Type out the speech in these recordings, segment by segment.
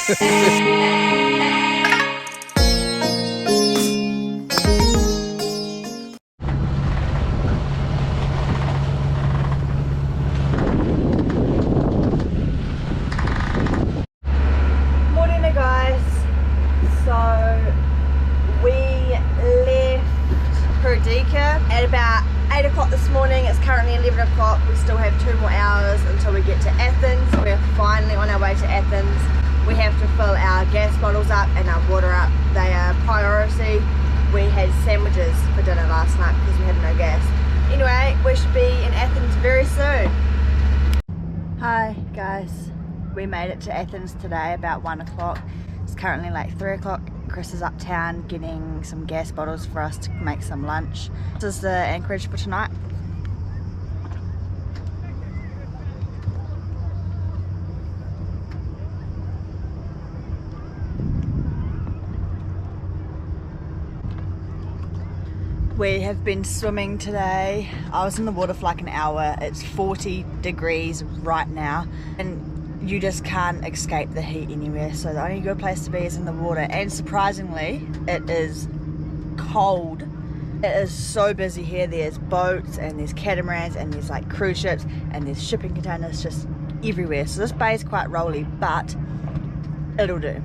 At about 8 o'clock this morning. It's currently 11 o'clock. We still have 2 more hours until we get to Athens. We're finally on our way to Athens. We have to fill our gas bottles up and our water up. They are priority. We had sandwiches for dinner last night because we had no gas. Anyway, we should be in Athens very soon. Hi guys, we made it to Athens today about 1 o'clock. It's currently like 3 o'clock. Chris is uptown getting some gas bottles for us to make some lunch. This is the anchorage for tonight. We have been swimming today. I was in the water for like an hour. It's 40 degrees right now and you just can't escape the heat anywhere, so the only good place to be is in the water. And surprisingly, it is cold. It is so busy here. There's boats and there's catamarans and there's like cruise ships and there's shipping containers just everywhere. So this bay is quite rolly, but it'll do.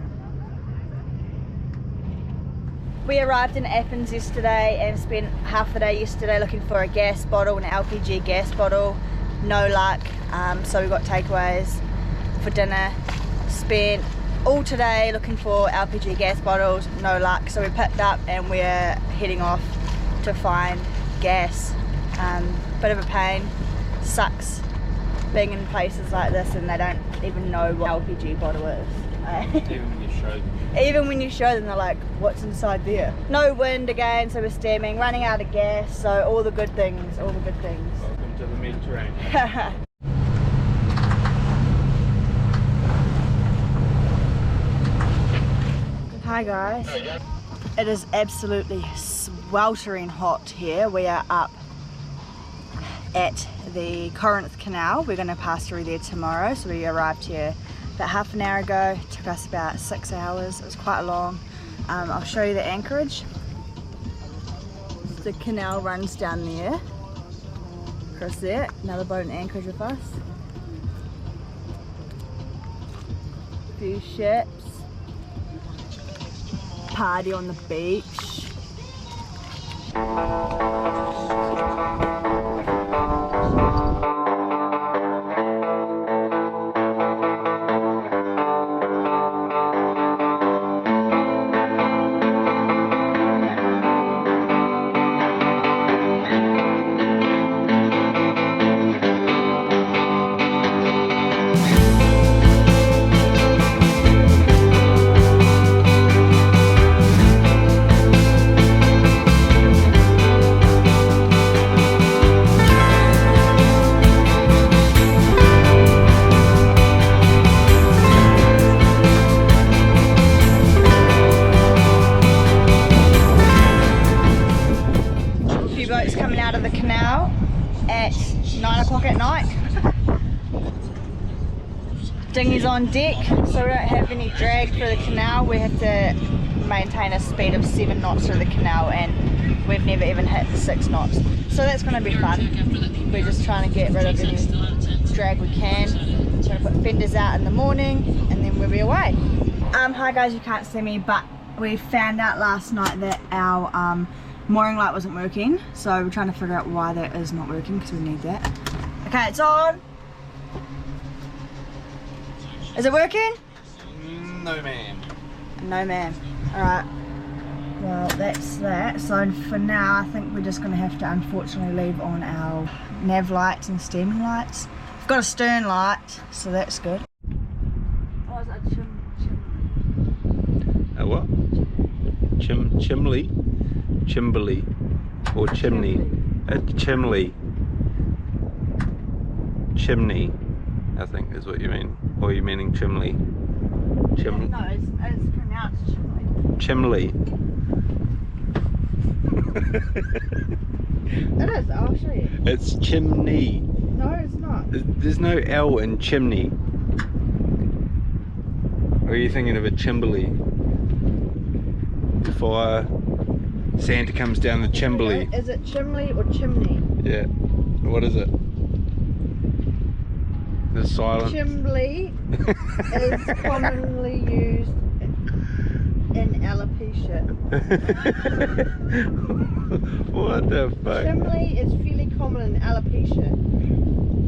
We arrived in Athens yesterday and spent half the day yesterday looking for a gas bottle, an LPG gas bottle. No luck, so we got takeaways for dinner. Spent all today looking for LPG gas bottles, no luck, so we picked up and we're heading off to find gas. Bit of a pain, sucks being in places like this and they don't even know what LPG bottle is. Even when you show them, they're like, what's inside there? No wind again, so we're steaming, running out of gas, so all the good things, all the good things. Welcome to the Mediterranean. Hi guys, it is absolutely sweltering hot here. We are up at the Corinth Canal. We're going to pass through there tomorrow, so we arrived here about half an hour ago. It took us about 6 hours. It was quite long. I'll show you the anchorage. The canal runs down there, across there. Another boat and anchorage with us. A few ships. Party on the beach. Coming out of the canal at 9 o'clock at night. Dinghy's on deck, so we don't have any drag through the canal. We have to maintain a speed of 7 knots through the canal and we've never even hit 6 knots. So that's going to be fun. We're just trying to get rid of any drag we can. We're going to put fenders out in the morning and then we'll be away. Hi guys, you can't see me, but we found out last night that our mooring light wasn't working, so we're trying to figure out why that is not working because we need that. Okay, it's on. Is it working? No ma'am. No ma'am. Alright. Well, that's that. So for now, I think we're just going to have to unfortunately leave on our nav lights and steaming lights. We've got a stern light, so that's good. Oh, is that A what? Chimney? Chimbley or chimney? A chimney. Chimney, I think is what you mean. Or are you meaning chimney? No, it's pronounced chimney. Chimney. It is, I'll show you. It's chimney. No, it's not. There's no L in chimney. Or are you thinking of a chimbley? Before Santa comes down the chimbley. Is it chimney or chimney? Yeah. What is it? The silent. Chimbley is commonly used in alopecia. What the fuck? Chimney is fairly common in alopecia.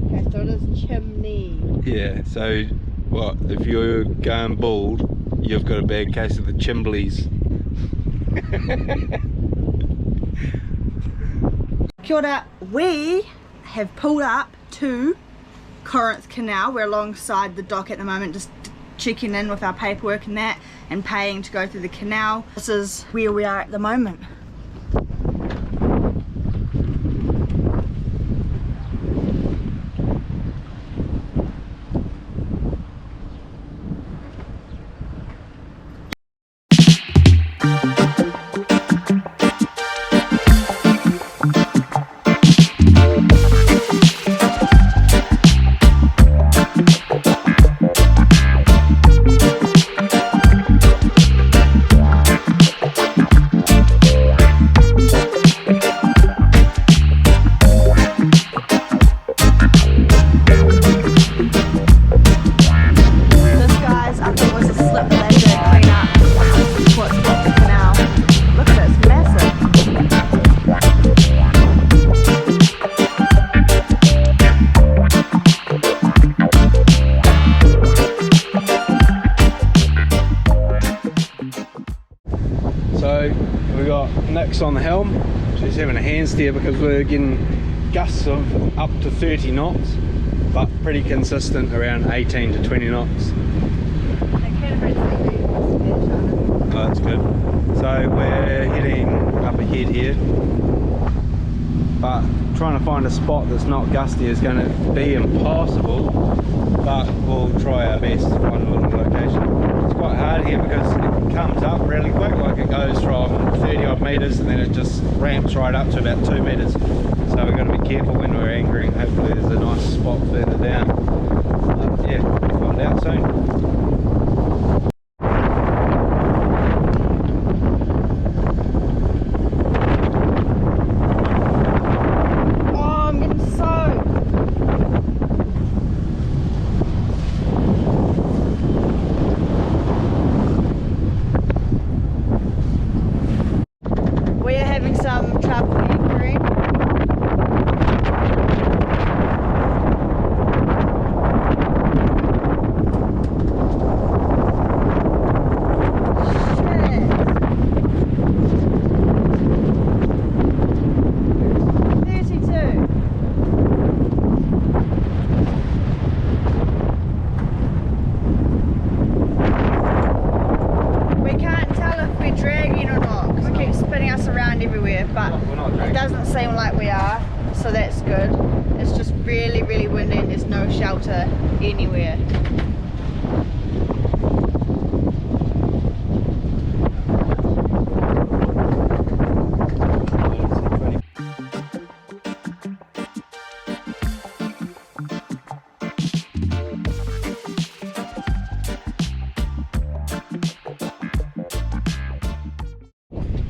Okay, so it is chimney. Yeah, so what, if you're going bald, you've got a bad case of the chimbleys. Kia ora. We have pulled up to Corinth Canal. We're alongside the dock at the moment, just checking in with our paperwork and that, and paying to go through the canal. This is where we are at the moment. On the helm, she's having a hand steer because we're getting gusts of up to 30 knots, but pretty consistent around 18 to 20 knots. Oh, that's good. So we're heading up ahead here, but trying to find a spot that's not gusty is going to be impossible, but we'll try our best to find a little location. It's quite hard here because it comes up really quick, like it goes from 30 odd metres and then it just ramps right up to about 2 metres. So we've got to be careful when we're anchoring. Hopefully there's a nice spot further down. Yeah, we'll find out soon. But it doesn't seem like we are, so that's good. It's just really, really windy and there's no shelter anywhere.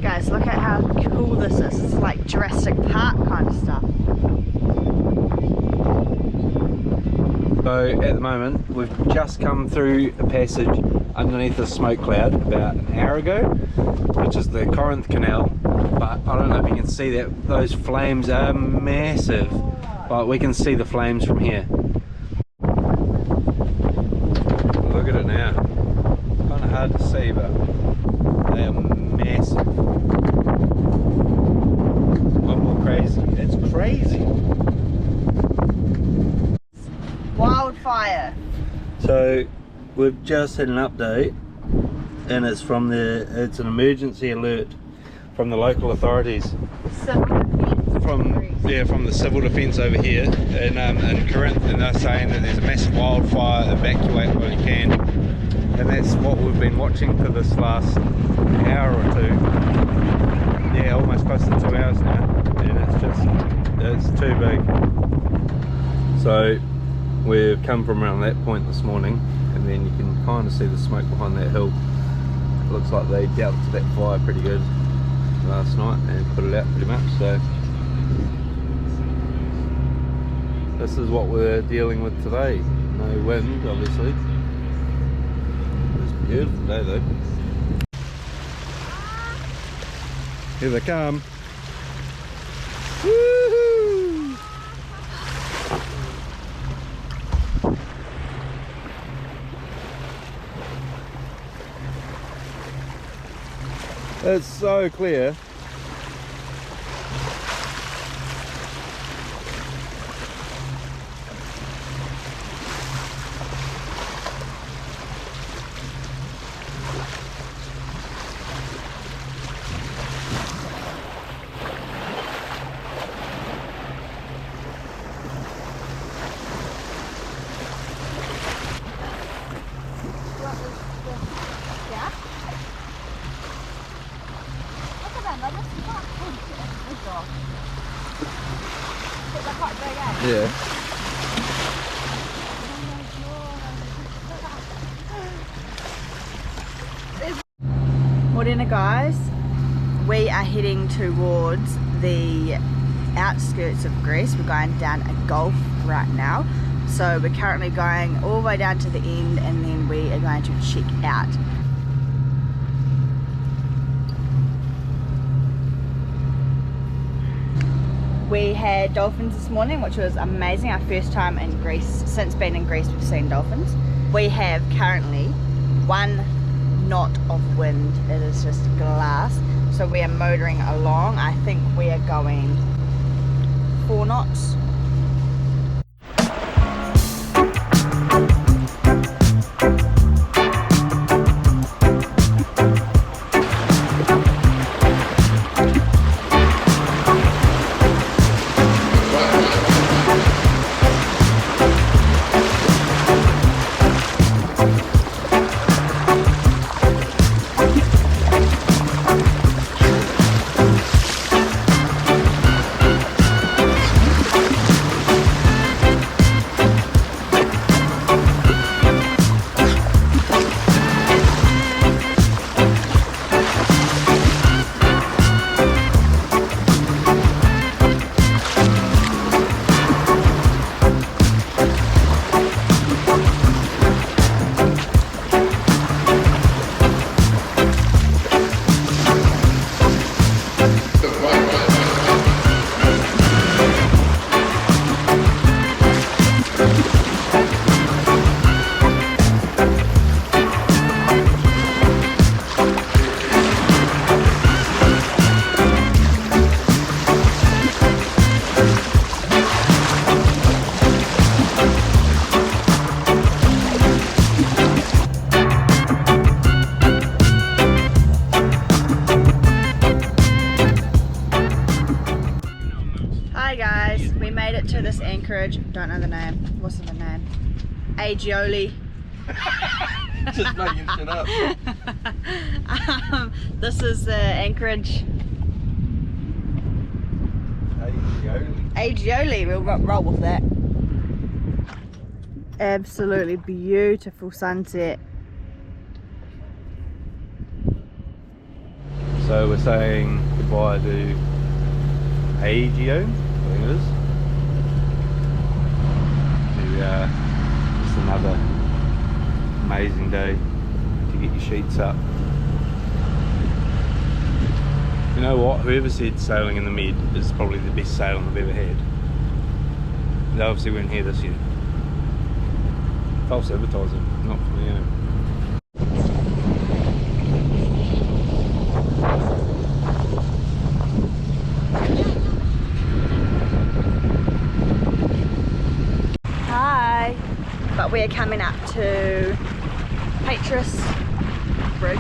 Guys, look at how cool this is. It's like Jurassic Park kind of stuff. So at the moment we've just come through a passage underneath a smoke cloud about an hour ago, which is the Corinth Canal, but I don't know if you can see that those flames are massive, but we can see the flames from here. Look at it now. Kind of hard to see, but they are massive. One more crazy. It's crazy. Wildfire. So we've just had an update, and it's from it's an emergency alert from the local authorities. From the civil defence over here in Corinth, and they're saying that there's a massive wildfire, evacuate while you can. And that's what we've been watching for this last hour or two. Yeah, almost close to 2 hours now, and it's too big. So we've come from around that point this morning, and and then you can kind of see the smoke behind that hill. It looks like they dealt to that fire pretty good last night and put it out pretty much. So this is what we're dealing with today. No wind, obviously. It's a beautiful day though. Here they come. Woohoo! It's so clear. Yeah. Morena guys, we are heading towards the outskirts of Greece. We're going down a gulf right now. So we're currently going all the way down to the end and then we are going to check out. We had dolphins this morning, which was amazing. Our first time in Greece. Since being in Greece, we've seen dolphins. We have currently 1 knot of wind. It is just glass. So we are motoring along. I think we are going 4 knots. To this anchorage, don't know the name. What's the name? Agioli. Just making shit up. This is the anchorage. Agioli. We'll roll with that. Absolutely beautiful sunset. So we're saying goodbye to Agio, I think it is. Just another amazing day to get your sheets up. You know what, whoever said sailing in the Med is probably the best sailing I've ever had. They obviously weren't here this year. False advertising, not for me. But we are coming up to Patras Bridge.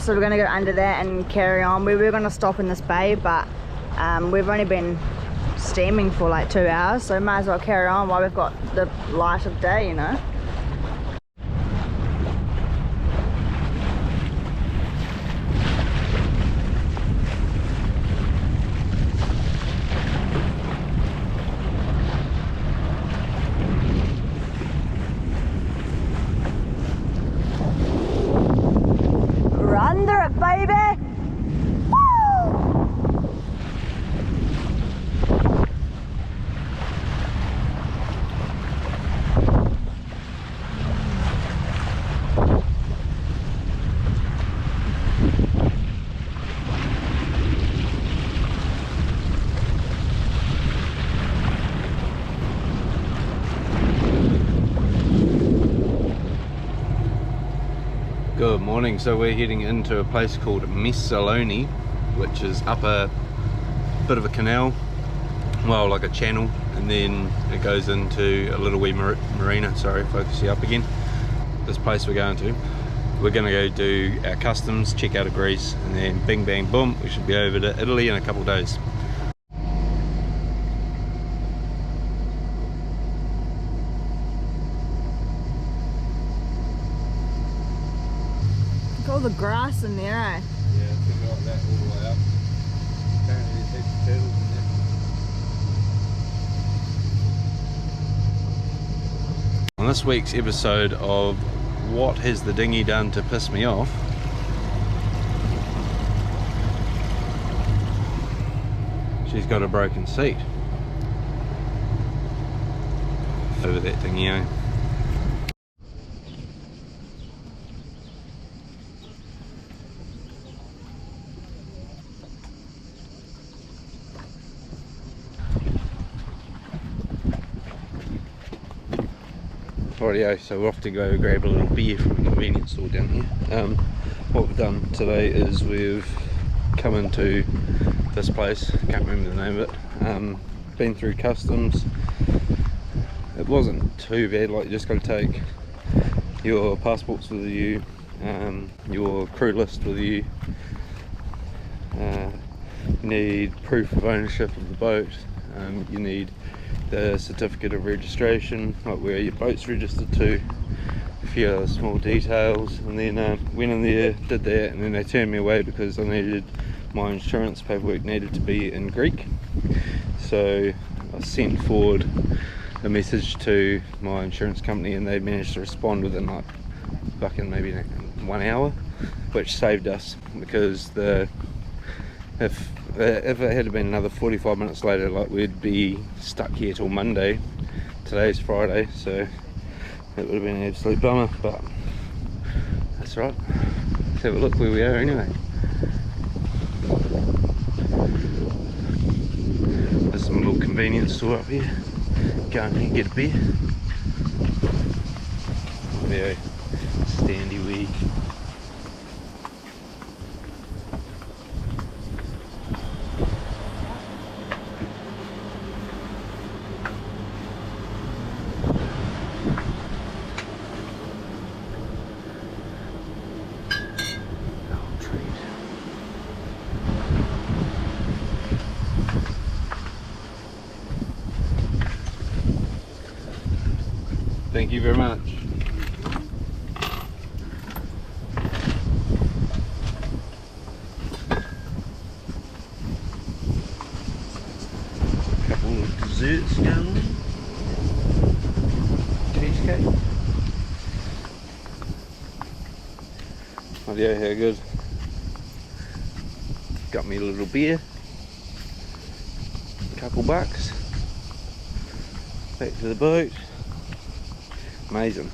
So we're going to go under that and carry on. We were going to stop in this bay, but we've only been steaming for like 2 hours, so might as well carry on while we've got the light of day, you know. Morning, so we're heading into a place called Missaloni, which is up a bit of a canal, well, like a channel, and then it goes into a little wee marina. Sorry, focus you up again. This place we're going to go do our customs, check out of Greece, and then bing bang boom, we should be over to Italy in a couple of days. Look at all the grass in there, eh? Yeah, it's going to go like that all the way up. Apparently there's heaps of turtles in there. On this week's episode of What Has the Dinghy Done to Piss Me Off, she's got a broken seat over that dinghy, eh? Rightio, so we're off to go grab a little beer from a convenience store down here. What we've done today is we've come into this place, can't remember the name of it, been through customs. It wasn't too bad, like you just got to take your passports with you, your crew list with you, you need proof of ownership of the boat, you need the certificate of registration, like where your boat's registered to, a few other small details, and then went in there, did that, and then they turned me away because I needed my insurance paperwork needed to be in Greek. So I sent forward a message to my insurance company, and they managed to respond within like fucking maybe 1 hour, which saved us, because if it had been another 45 minutes later, like we'd be stuck here till Monday. Today's Friday, so it would have been an absolute bummer, but that's right. Let's have a look where we are anyway. There's some little convenience store up here. Go in here and get a beer. Very standy wee. Thank you very much. Couple of desserts going on. Cheesecake. Oh yeah, how good. Got me a little beer. Couple bucks. Back to the boat. Amazing.